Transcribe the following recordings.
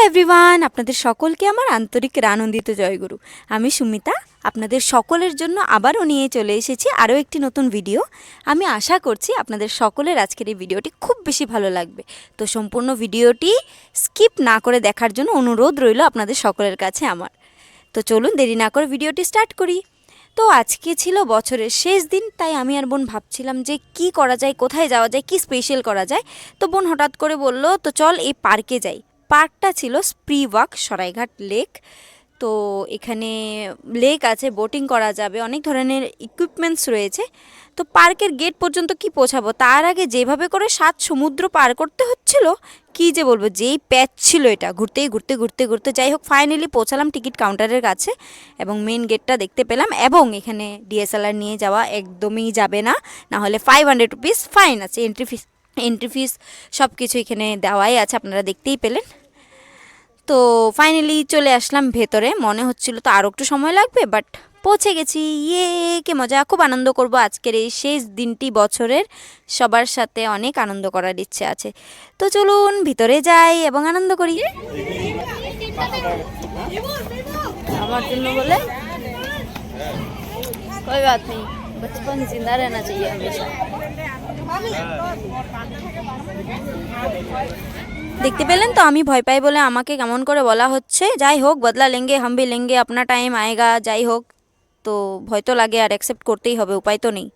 Everyone, আপনাদের সকলকে আমার আন্তরিক আনন্দিত জয়গুরু। আমি সুমিতা আপনাদের সকলের জন্য আবারও নিয়ে চলে এসেছি আরও একটি নতুন ভিডিও। আমি আশা করছি আপনাদের সকলের আজকের এই ভিডিওটি খুব বেশি ভালো লাগবে। তো সম্পূর্ণ ভিডিওটি স্কিপ না করে দেখার জন্য অনুরোধ রইল আপনাদের সকলের কাছে আমার। তো চলুন দেরি না করে ভিডিওটি স্টার্ট করি। তো আজকে ছিল বছরের শেষ দিন, তাই আমি আর বোন ভাবছিলাম যে কি করা যায়, কোথায় যাওয়া যায়, কি স্পেশাল করা যায়। তো বোন হঠাৎ করে বলল তো চল এই পার্কে যাই। পার্কটা ছিল স্প্রি ওয়াক সরাইঘাট লেক। তো এখানে লেক আছে, বোটিং করা যাবে, অনেক ধরনের ইকুইপমেন্টস রয়েছে। তো পার্কের গেট পর্যন্ত কি পৌঁছাবো, তার আগে যেভাবে করে 7 সমুদ্র পার করতে হচ্ছিল কি যে বলবো, যেই প্যাচ ছিল এটা, ঘুরতে ঘুরতে ঘুরতে ঘুরতে যাই হোক ফাইনালি পৌঁছালাম টিকিট কাউন্টারের কাছে এবং মেন গেটটা দেখতে পেলাম। এবং এখানে ডিএসএলআর নিয়ে যাওয়া একদমই যাবে না, না হলে 500 রুপিস ফাইন আছে। এন্ট্রি ফিস সব কিছু এখানে দেওয়াই আছে, আপনারা দেখতেই পেলেন। তো ফাইনালি চলে আসলাম ভেতরে, মনে হচ্ছিল তো আরও একটু সময় লাগবে, বাট পৌঁছে গেছি। ইয়ে কে মজা, খুব আনন্দ করব আজকের এই শেষ দিনটি বছরের, সবার সাথে অনেক আনন্দ করার ইচ্ছে আছে। তো চলুন ভিতরে যাই এবং আনন্দ করি। আমার জন্য বলে कोई बात नहीं, बचपन जिंदा रहना चाहिए हमेशा। দেখতে পেলেন তো আমি ভয় পাই বলে আমাকে কেমন করে বলা হচ্ছে। যাই হোক, বদলা লেঙ্গে হাম ভি লেঙ্গে, আপনা টাইম আয়েগা। যাই হোক, তো ভয় তো লাগে আর অ্যাকসেপ্ট করতেই হবে, উপায় তো নেই।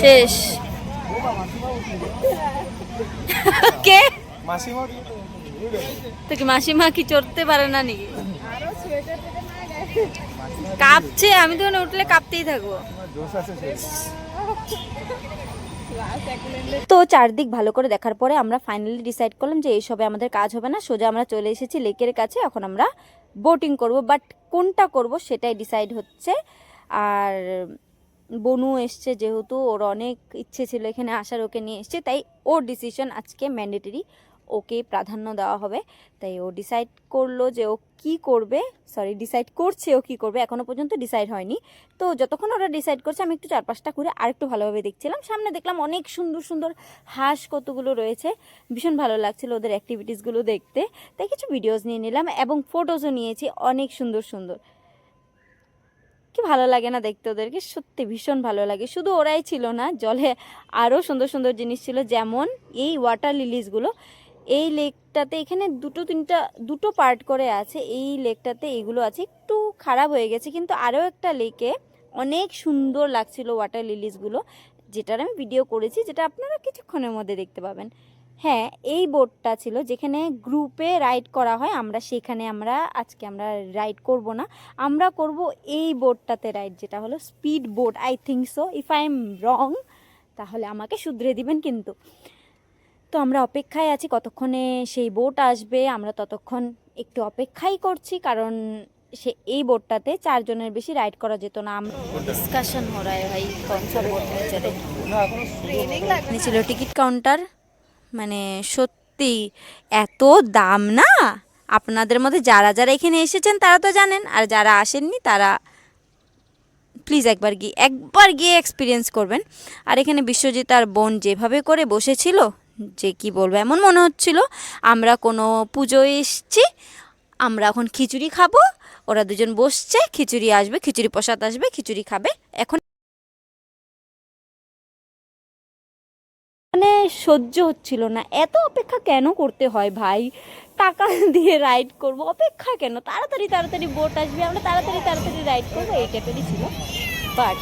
শেষ কে তো কি মাসিমা কি চড়তে পারে না নাকি? কাঁপছে, আমি তো উঠলে কাঁপতেই থাকবো। তো চারদিক ভালো করে দেখার পরে আমরা ফাইনালি ডিসাইড করলাম যে এইসবে আমাদের কাজ হবে না, সোজা আমরা চলে এসেছি লেকের কাছে। এখন আমরা বোটিং করব, বাট কোনটা করব সেটাই ডিসাইড হচ্ছে। আর বনু এসছে, যেহেতু ওর অনেক ইচ্ছে ছিল এখানে আসার, ওকে নিয়ে এসছে, তাই ওর ডিসিশন আজকে ম্যান্ডেটরি, ওকে প্রাধান্য দেওয়া হবে। তাই ও ডিসাইড করলো যে ও কি করবে, ডিসাইড করছে ও কি করবে, এখনও পর্যন্ত ডিসাইড হয়নি। তো যতক্ষণ ওরা ডিসাইড করছে আমি একটু চারপাশটা ঘুরে আরেকটু ভালোভাবে দেখছিলাম। সামনে দেখলাম অনেক সুন্দর সুন্দর হাঁস কতগুলো রয়েছে, ভীষণ ভালো লাগছিল ওদের অ্যাক্টিভিটিসগুলো দেখতে। তাই কিছু ভিডিওস নিয়ে নিলাম এবং ফটোসও নিয়েছি, অনেক সুন্দর সুন্দর। কি ভালো লাগে না দেখতে ওদেরকে, সত্যি ভীষণ ভালো লাগে। শুধু ওরাই ছিল না, জলে আরও সুন্দর সুন্দর জিনিস ছিল, যেমন এই ওয়াটার লিলিসগুলো। এই লেকটাতে এখানে দুটো পার্ট করে আছে। এই লেকটাতে এগুলো আছে, একটু খারাপ হয়ে গেছে, কিন্তু আরও একটা লেকে অনেক সুন্দর লাগছিল ওয়াটার লিলিসগুলো, যেটার আমি ভিডিও করেছি, যেটা আপনারা কিছুক্ষণের মধ্যে দেখতে পাবেন। হ্যাঁ, এই বোটটা ছিল যেখানে গ্রুপে রাইড করা হয়, সেখানে আজকে আমরা রাইড করব না, আমরা করব এই বোটটাতে রাইড, যেটা হলো speed boat. I think so, if I am রং তাহলে আমাকে শুধরে দিবেন কিন্তু। তো আমরা অপেক্ষায় আছি কতক্ষণে সেই বোট আসবে, আমরা ততক্ষণ একটু অপেক্ষাই করছি, কারণ এই বোটটাতে 4 জনের বেশি রাইড করা যেত না। ডিসকাশন हो रहा है भाई कौन सा बोट में चले। ছিল টিকিট কাউন্টার, মানে সত্যি এত দাম না। আপনাদের মধ্যে যারা যারা এখানে এসেছেন তারা তো জানেন, আর যারা আসেননি তারা প্লিজ একবার গিয়ে এক্সপিরিয়েন্স করবেন। আর এখানে বিশ্বজিৎ আর বোন যেভাবে করে বসেছিল, যে কি বলবো, এমন মনে হচ্ছিল আমরা কোনো পুজোয় এসেছি, আমরা এখন খিচুড়ি খাবো। ওরা দুজন বসছে, খিচুড়ি আসবে, খিচুড়ি প্রসাদ আসবে, খিচুড়ি খাবে। এখন মানে সহ্য হচ্ছিল না, এত অপেক্ষা কেন করতে হয় ভাই, টাকা দিয়ে রাইড করব, অপেক্ষা কেন, তাড়াতাড়ি তাড়াতাড়ি বোট আসবে, আমরা তাড়াতাড়ি তাড়াতাড়ি রাইড করবো, এই টাইপেরই ছিল। বাট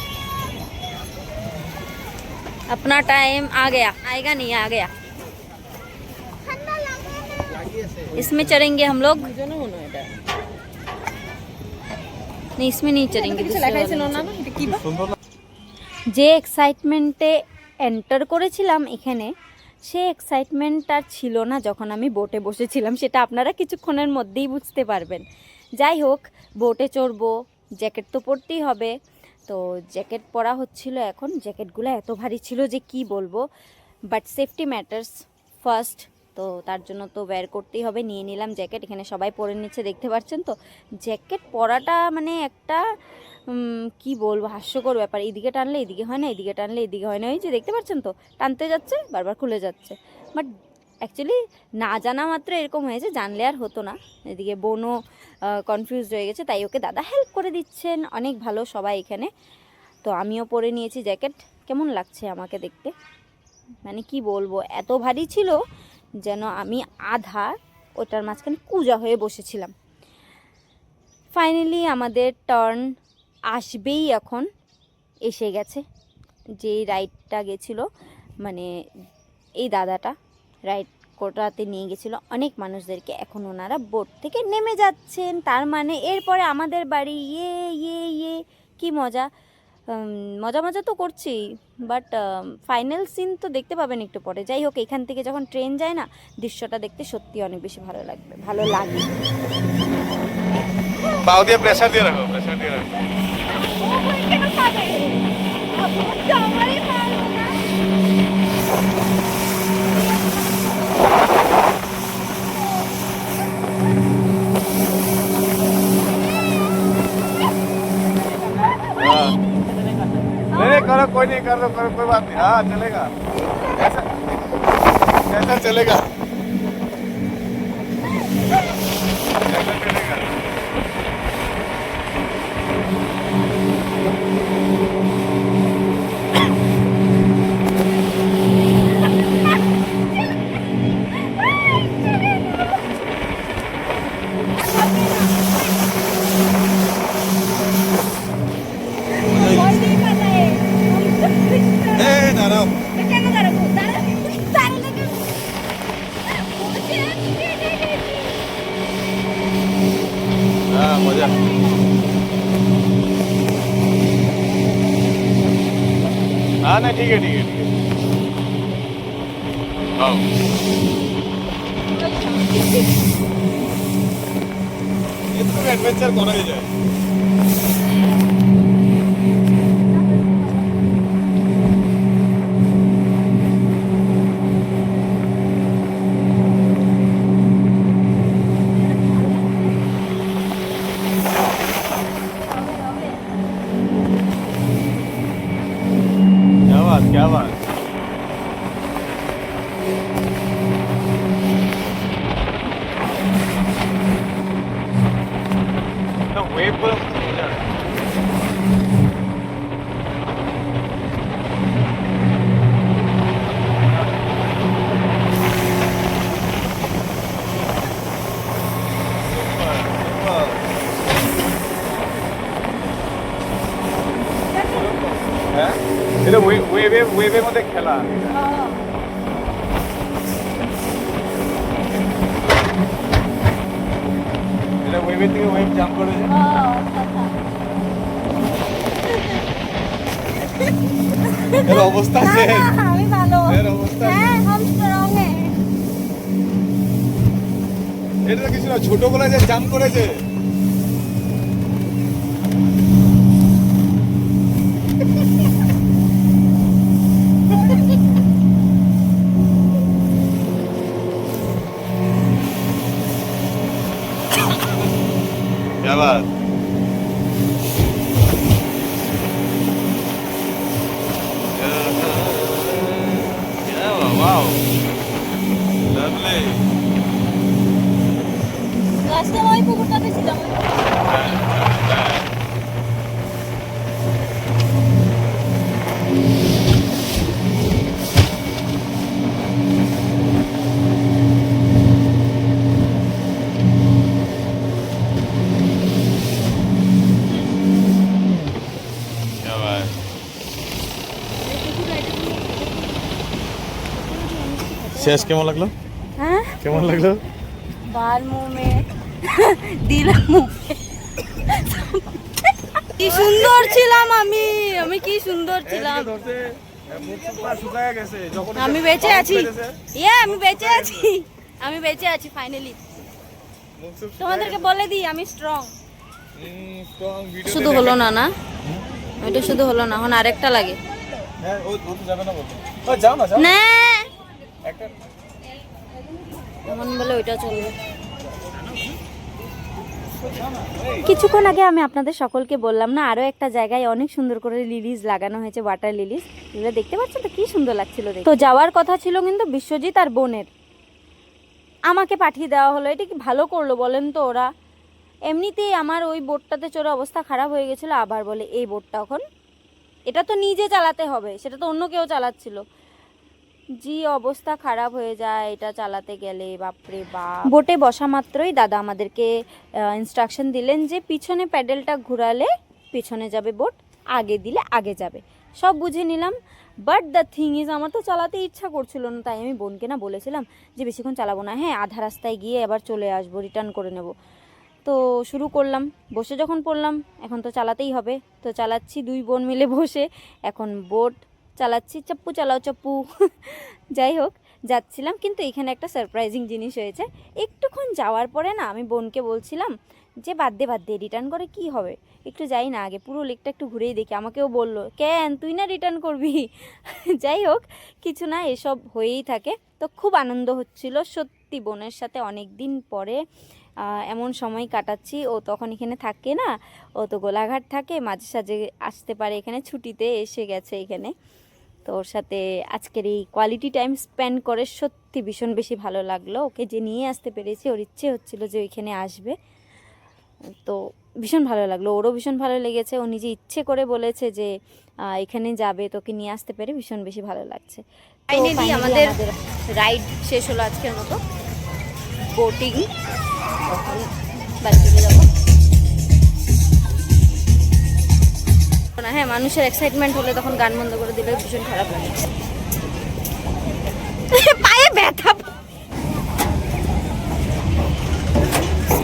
अपना टाइम आ गया, आएगा नहीं आ गया। इसमें चढ़ेंगे हम लोग, नहीं इसमें नहीं चढ़ेंगे। যে এক্সাইটমেন্টে এন্টার করেছিলাম এখানে, সে এক্সাইটমেন্ট আর ছিল না যখন আমি বোটে বসেছিলাম, সেটা আপনারা কিছুক্ষণের মধ্যেই বুঝতে পারবেন। যাই হোক, বোটে চড়বো, জ্যাকেট তো পরতেই হবে। তো জ্যাকেট পরা হচ্ছিল এখন, জ্যাকেটগুলো এত ভারী ছিল যে কি বলবো, বাট সেফটি ম্যাটার্স ফার্স্ট। তো তার জন্য তো বের করতেই হবে। নিয়ে নিলাম জ্যাকেট, এখানে সবাই পরে নিচ্ছে দেখতে পাচ্ছেন তো। জ্যাকেট পরাটা মানে একটা কি বলবো, হাস্যকর ব্যাপার। এদিকে টানলে এদিকে হয় না, এদিকে টানলে এদিকে হয় না। ওই যে দেখতে পাচ্ছেন তো, টানতে যাচ্ছে বারবার খুলে যাচ্ছে। বাট অ্যাকচুয়ালি না জানা মাত্র এরকম হয়েছে, জানলে আর হতো না। এদিকে বোনও কনফিউজড হয়ে গেছে, তাই ওকে দাদা হেল্প করে দিচ্ছেন। অনেক ভালো সবাই এখানে। তো আমিও পরে নিয়েছি জ্যাকেট। কেমন লাগছে আমাকে দেখতে, মানে কি বলবো, এত ভারী ছিল যেন আমি আধা ওটার মাঝখানে কুজা হয়ে বসেছিলাম। ফাইনালি আমাদের টার্ন আসবেই, এখন এসে গেছে। যেই রাইডটা গেছিলো, মানে এই দাদাটা রাইড করাতে নিয়ে গেছিলো অনেক মানুষদেরকে, এখন ওনারা বোট থেকে নেমে যাচ্ছেন। তার মানে এরপরে আমাদের বাড়ি। ইয়ে ইয়ে ইয়ে কি মজা, মজা মজা তো করছি, বাট ফাইনাল সিন তো দেখতে পাবেন একটু পরে। যাই হোক, এখান থেকে যখন ট্রেন যায় না, দৃশ্যটা দেখতে সত্যি অনেক বেশি ভালো লাগবে, ভালো লাগে। পাও দিয়ে প্রেসার দিয়ে রাখো, প্রেসার দিয়ে রাখো। नहीं करो, कोई नहीं, कर दो, करो, कोई बात नहीं। हाँ चलेगा, ऐसा ऐसा चलेगा, ऐसा चलेगा। দাঁড়াও, हाँ मजा। हाँ नहीं ठीक है, ठीक है, ठीक है। आओ ये तो एडवेंचर करा ही जाए। क्या बात, तो वेव को এটা ওয়েভের মধ্যে খেলা। এটা ওয়েভের থেকে ওয়েভ জাম্প করেছে। এর অবস্থা শেষ, আমি ভালো, এর অবস্থা হ্যাঁ হাম স্ট্রং है। এটা তো কিছু না, ছোটবেলায় যে জাম্প করেছে। क्या बात, वाओ लवली। লাস্ট টাইম ওই পুকুরটাতে ছিলাম। শেষ কেমন লাগলো? হ্যাঁ কেমন লাগলো? बाल मुंह में দিলাম মুখে। কি সুন্দর ছিলাম আমি, আমি কি সুন্দর ছিলাম। আমি বেঁচে আছি, আমি বেঁচে আছি, আমি বেঁচে আছি ফাইনালি। তোমাদেরকে বলে দিই আমি স্ট্রং। শুধু হলো না, না ওইটা শুধু হলো না, এখন আরেকটা লাগে। হ্যাঁ ও তো যাবে না বলতো। ও যাও না, যাও না একটা এমন বলে ওইটা চলবে। কিছুক্ষণ আগে আমি আপনাদের সকলকে বললাম না, আরও একটা জায়গায় অনেক সুন্দর করে লিলিজ লাগানো হয়েছে, ওয়াটার লিলিজ। এগুলো দেখতে পাচ্ছেন তো কি সুন্দর লাগছিল দেখতে। তো যাওয়ার কথা ছিল কিন্তু বিশ্বজিৎ আর বোনের, আমাকে পাঠিয়ে দেওয়া হলো। এটা কি ভালো করলো বলেন তো ওরা? এমনিতেই আমার ওই বোটটাতে চড়ে অবস্থা খারাপ হয়ে গেছিলো, আবার বলে এই বোটটা এখন এটা তো নিজে চালাতে হবে, সেটা তো অন্য কেউ চালাচ্ছিল। জি অবস্থা খারাপ হয়ে যায় এটা চালাতে গেলে, বাপরে বাপ। বোটে বসা মাত্রই দাদা আমাদেরকে ইনস্ট্রাকশন দিলেন যে পিছনে প্যাডেলটা ঘোরালে পিছনে যাবে বোট, আগে দিলে আগে যাবে। সব বুঝে নিলাম, বাট দ্য থিং ইজ আমার তো চালাতে ইচ্ছা করছিল না, তাই আমি বোনকে না বলেছিলাম যে বেশিক্ষণ চালাবো না, হ্যাঁ আধা রাস্তায় গিয়ে আবার চলে আসবো, রিটার্ন করে নেব। তো শুরু করলাম, বসে যখন পড়লাম এখন তো চালাতেই হবে, তো চালাচ্ছি দুই বোন মিলে বসে। এখন বোট চালাচ্ছি, চাপ্পু চালাও চাপ্পু। যাই হোক যাচ্ছিলাম, কিন্তু এখানে একটা সারপ্রাইজিং জিনিস হয়েছে। একটুক্ষণ যাওয়ার পরে না আমি বোনকে বলছিলাম যে বাদ দে রিটার্ন করে কি হবে, একটু যাই না আগে, পুরো লেকটা একটু ঘুরেই দেখি। আমাকেও বললো কেন তুই না রিটার্ন করবি। যাই হোক কিছু না, এসব হয়েই থাকে। তো খুব আনন্দ হচ্ছিল সত্যি, বোনের সাথে অনেক দিন পরে এমন সময় কাটাচ্ছি। ও তখন এখানে থাকে না, ও তো গোলাঘাট থাকে, মাঝে সাঝে আসতে পারে এখানে, ছুটিতে এসে গেছে এখানে। তো ওর সাথে আজকের এই কোয়ালিটি টাইম স্পেন্ড করে সত্যি ভীষণ বেশি ভালো লাগলো। ওকে যে নিয়ে আসতে পেরেছি, ওর ইচ্ছে হচ্ছিল যে ওইখানে আসবে, তো ভীষণ ভালো লাগলো, ওরও ভীষণ ভালো লেগেছে। ও নিজে ইচ্ছে করে বলেছে যে এখানে যাবে, তোকে নিয়ে আসতে পেরে ভীষণ বেশি ভালো লাগছে। ফাইনালি আমাদের রাইড শেষ হলো আজকের মতো, বোটিং। তখন বাড়ি চলে যাবো না। হ্যাঁ মানুষের এক্সাইটমেন্ট হলে তখন গান বন্ধ করে দিলে ভীষণ খারাপ লাগে। পায়ে ব্যথা।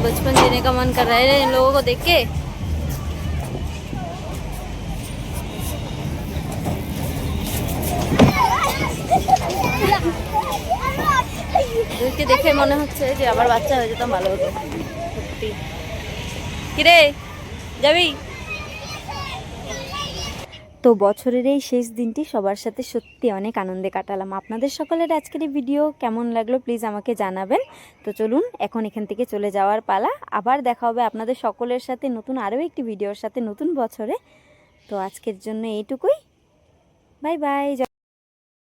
बचपन जीने का मन कर रहा है इन लोगों को देख के। দেখে মনে হচ্ছে যে আবার বাচ্চা হয়ে যেতাম ভালো হতো সত্যি। কিরে যাবি? তো বছরের এই শেষ দিনটি সবার সাথে সত্যি অনেক আনন্দে কাটালাম। আপনাদের সকলের আজকের এই ভিডিও কেমন লাগলো প্লিজ আমাকে জানাবেন। তো চলুন এখন এখান থেকে চলে যাওয়ার পালা, আবার দেখা হবে আপনাদের সকলের সাথে নতুন আরও একটি ভিডিওর সাথে নতুন বছরে। তো আজকের জন্য এইটুকুই, বাই বাই।